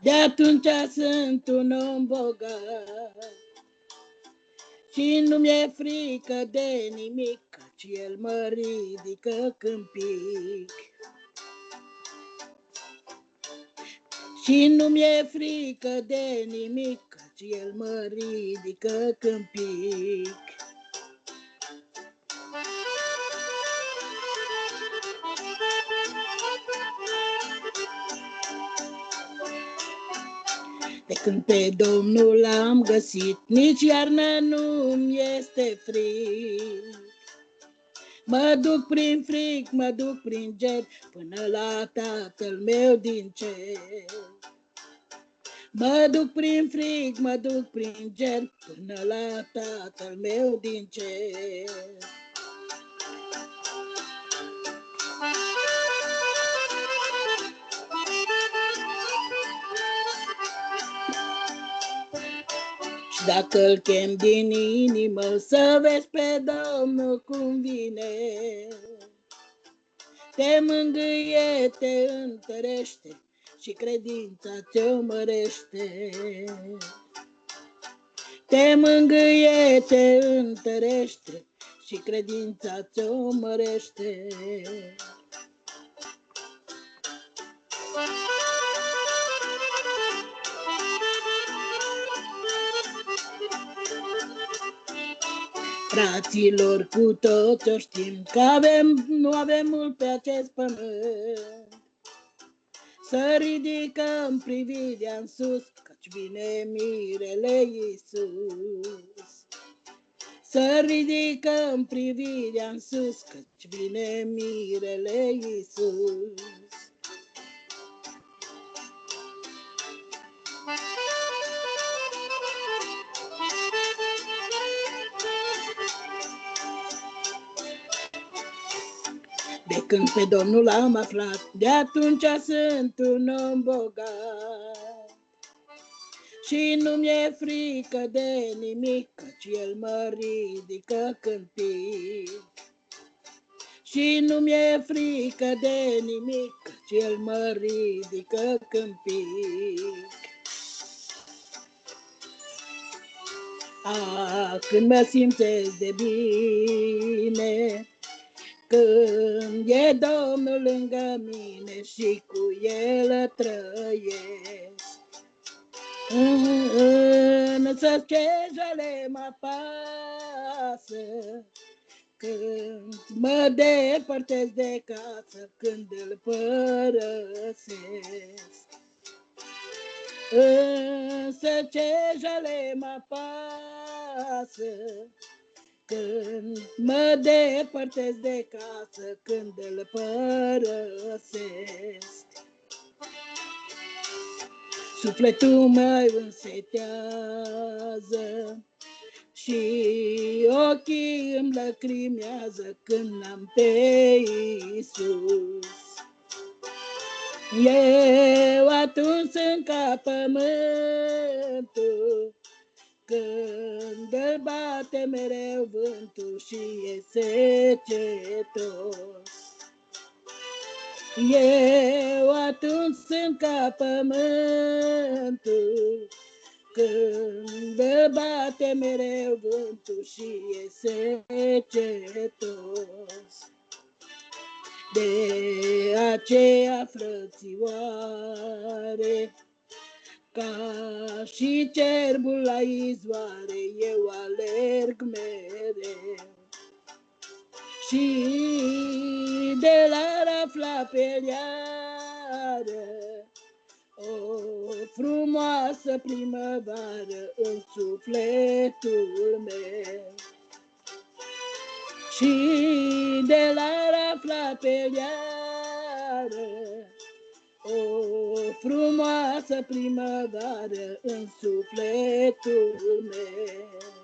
De atunci sunt un om bogat și nu mi-e frică de nimic, căci El mă ridică când pic. Și nu mi-e frică de nimic, căci El mă ridică când pic. De când pe Domnul l-am găsit, nici iarnă nu-mi este frig. Mă duc prin frig, mă duc prin ger, până la Tatăl meu din cer. Mă duc prin frig, mă duc prin ger, până la Tatăl meu din cer. Și dacă-L chem din inimă, să vezi pe Domnul cum vine, te mângâie, te întărește și credința ți-o mărește. Te mângâie, te întărește și credința ți-o mărește. Fraților, cu toți o știm că nu avem mult pe acest pământ. Să ridicăm privirea în sus, căci vine mirele Iisus. Să ridicăm privirea în sus, căci vine mirele Iisus. De când pe Domnul am aflat, de atunci sunt un om bogat. Și nu mi-e frică de nimic, căci El mă ridică când pic. Și nu mi-e frică de nimic, căci El mă ridică când pic. Când mă simțesc de bine, când e Domnul lângă mine și cu El trăiesc. Însă ce jale mă apasă când mă depărtez de casă, când Îl părăsesc. Însă ce jale mă apasă când mă depărtez de casă, când Îl părăsesc. Sufletul mă însetează și ochii îmi lăcrimează când n-am pe Iisus. Eu atunci sunt ca pământul când îl bate mereu vântul și e secetos. Eu atunci sunt ca pământul când îl bate mereu vântul și e secetos. De aceea, frățioare, ca și cerbul la izvoare, eu alerg mereu. Și de la rafla pe iară, o frumoasă primăvară în sufletul meu. Și de la rafla pe iară, o frumoasă primăvară în sufletul meu.